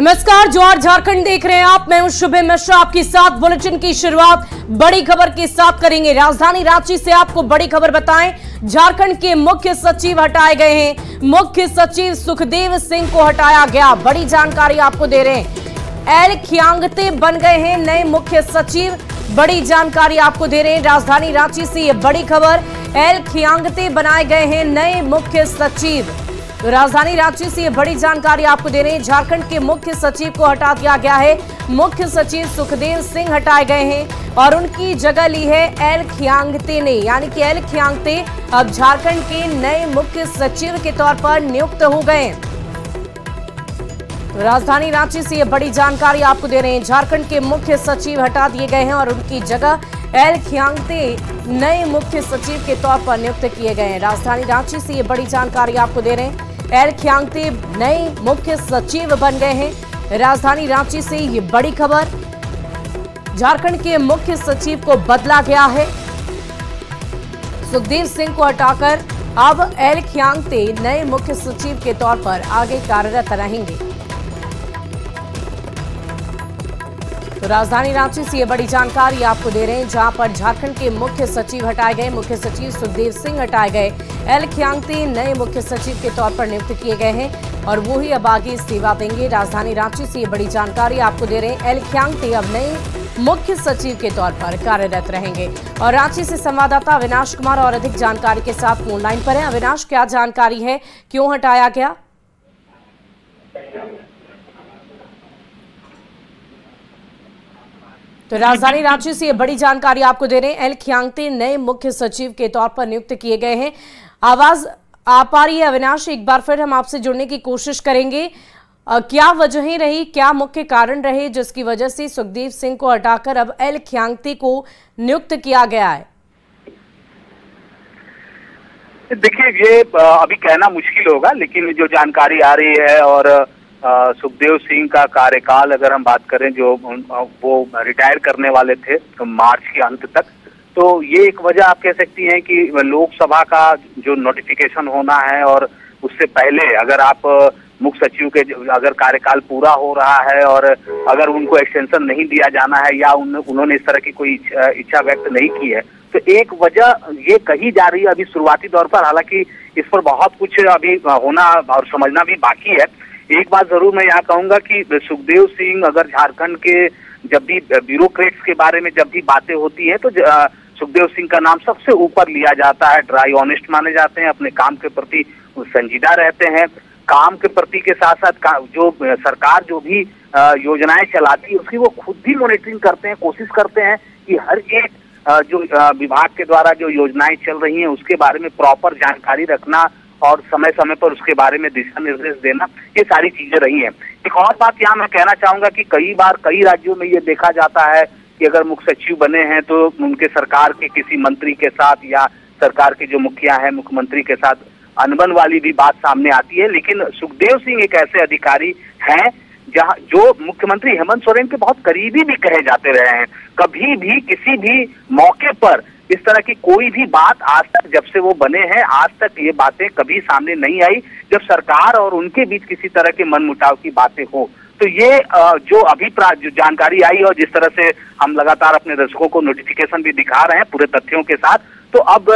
नमस्कार, जवाहर झारखंड देख रहे हैं आप। मैं हूं शुभम मिश्रा, आपके साथ बुलेटिन की शुरुआत बड़ी खबर के साथ करेंगे। राजधानी रांची से आपको बड़ी खबर बताएं। झारखंड के मुख्य सचिव हटाए गए हैं। मुख्य सचिव सुखदेव सिंह को हटाया गया, बड़ी जानकारी आपको दे रहे हैं। एल खियांगते बन गए हैं नए मुख्य सचिव, बड़ी जानकारी आपको दे रहे हैं। राजधानी रांची से ये बड़ी खबर, एल खियांगते बनाए गए हैं नए मुख्य सचिव। तो राजधानी रांची से ये बड़ी जानकारी आपको दे रहे हैं। झारखंड के मुख्य सचिव को हटा दिया गया है। मुख्य सचिव सुखदेव सिंह हटाए गए हैं और उनकी जगह ली है एल खियांगते ने, यानी कि एल खियांगते अब झारखंड के नए मुख्य सचिव के तौर पर नियुक्त हो गए हैं। तो राजधानी रांची से ये बड़ी जानकारी आपको दे रहे हैं। झारखंड के मुख्य सचिव हटा दिए गए हैं और उनकी जगह एल खियांगते नए मुख्य सचिव के तौर पर नियुक्त किए गए हैं। राजधानी रांची से ये बड़ी जानकारी आपको दे रहे हैं। एल खियांगते नए मुख्य सचिव बन गए हैं। राजधानी रांची से ये बड़ी खबर, झारखंड के मुख्य सचिव को बदला गया है। सुखदेव सिंह को हटाकर अब एल खियांगते नए मुख्य सचिव के तौर पर आगे कार्यरत रहेंगे। तो राजधानी रांची से ये बड़ी जानकारी आपको दे रहे हैं, जहां पर झारखंड के मुख्य सचिव हटाए गए। मुख्य सचिव सुखदेव सिंह हटाए गए, एल खियांगते नए मुख्य सचिव के तौर पर नियुक्त किए गए हैं और वो ही अब आगे सेवा देंगे। राजधानी रांची से ये बड़ी जानकारी आपको दे रहे हैं। एल खियांगते अब नए मुख्य सचिव के तौर पर कार्यरत रहेंगे। और रांची से संवाददाता अविनाश कुमार और अधिक जानकारी के साथ फोन लाइन पर है। अविनाश, क्या जानकारी है, क्यों हटाया गया? तो राजधानी रांची से ये बड़ी जानकारी आपको दे रहे हैं। एल खियांगते नए मुख्य सचिव के तौर पर नियुक्त किए गए हैं। आवाज आ पा रही है अविनाश? एक बार फिर हम आपसे जुड़ने की कोशिश करेंगे। क्या वजहें रही, क्या मुख्य कारण रहे जिसकी वजह से सुखदेव सिंह को हटाकर अब एल खियांगते को नियुक्त किया गया है? देखिए, ये अभी कहना मुश्किल होगा, लेकिन जो जानकारी आ रही है और सुखदेव सिंह का कार्यकाल अगर हम बात करें, जो वो रिटायर करने वाले थे तो मार्च के अंत तक, तो ये एक वजह आप कह सकती हैं कि लोकसभा का जो नोटिफिकेशन होना है और उससे पहले अगर आप मुख्य सचिव के अगर कार्यकाल पूरा हो रहा है और अगर उनको एक्सटेंशन नहीं दिया जाना है या उन्होंने इस तरह की कोई इच्छा व्यक्त नहीं की है, तो एक वजह ये कही जा रही है अभी शुरुआती तौर पर। हालांकि इस पर बहुत कुछ अभी होना और समझना भी बाकी है। एक बात जरूर मैं यहाँ कहूंगा कि सुखदेव सिंह अगर झारखंड के जब भी ब्यूरोक्रेट्स के बारे में जब भी बातें होती है तो सुखदेव सिंह का नाम सबसे ऊपर लिया जाता है। ड्राई ऑनेस्ट माने जाते हैं, अपने काम के प्रति संजीदा रहते हैं। काम के प्रति के साथ साथ जो सरकार जो भी योजनाएं चलाती है उसकी वो खुद भी मॉनिटरिंग करते हैं, कोशिश करते हैं कि हर एक जो विभाग के द्वारा जो योजनाएं चल रही हैं उसके बारे में प्रॉपर जानकारी रखना और समय समय पर उसके बारे में दिशा निर्देश देना, ये सारी चीजें रही हैं। एक और बात यहाँ मैं कहना चाहूंगा कि कई बार कई राज्यों में ये देखा जाता है कि अगर मुख्य सचिव बने हैं तो उनके सरकार के किसी मंत्री के साथ या सरकार के जो मुखिया हैं मुख्यमंत्री के साथ अनबन वाली भी बात सामने आती है। लेकिन सुखदेव सिंह एक ऐसे अधिकारी हैं जहाँ जो मुख्यमंत्री हेमंत सोरेन के बहुत करीबी भी कहे जाते रहे हैं। कभी भी किसी भी मौके पर इस तरह की कोई भी बात आज तक, जब से वो बने हैं आज तक, ये बातें कभी सामने नहीं आई जब सरकार और उनके बीच किसी तरह के मनमुटाव की बातें हो। तो ये जो जो जानकारी आई और जिस तरह से हम लगातार अपने दर्शकों को नोटिफिकेशन भी दिखा रहे हैं पूरे तथ्यों के साथ, तो अब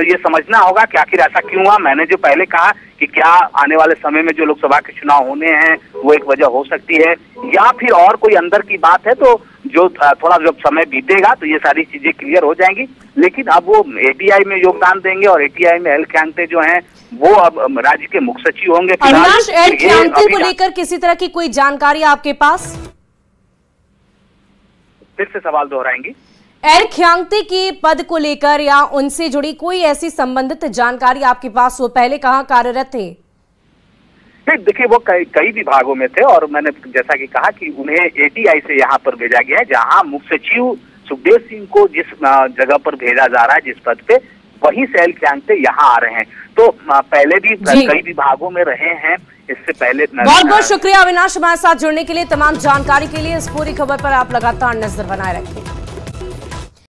ये समझना होगा कि आखिर ऐसा क्यों हुआ। मैंने जो पहले कहा कि क्या आने वाले समय में जो लोकसभा के चुनाव होने हैं वो एक वजह हो सकती है या फिर और कोई अंदर की बात है, तो जो थोड़ा जब समय बीतेगा तो ये सारी चीजें क्लियर हो जाएंगी। लेकिन अब वो एटीआई में योगदान देंगे और एटीआई में एल खियांगते जो हैं वो अब राज्य के मुख्य सचिव होंगे। अविनाश, एल खियांगते को लेकर किसी तरह की कोई जानकारी आपके पास? फिर से सवाल दोहराएंगी? एल खियांगते के पद को लेकर या उनसे जुड़ी कोई ऐसी संबंधित जानकारी आपके पास, वो पहले कहाँ कार्यरत थे? देखिए, वो कई विभागों में थे और मैंने जैसा कि कहा कि उन्हें एटीआई से यहाँ पर भेजा गया है, जहाँ मुख्य सचिव सुखदेव सिंह को जिस जगह पर भेजा जा रहा है, जिस पद पे, वहीं से एल खियांगते यहाँ आ रहे हैं। तो पहले भी कई विभागों में रहे हैं इससे पहले। बहुत बहुत शुक्रिया अविनाश, हमारे साथ जुड़ने के लिए, तमाम जानकारी के लिए। इस पूरी खबर पर आप लगातार नजर बनाए रखें।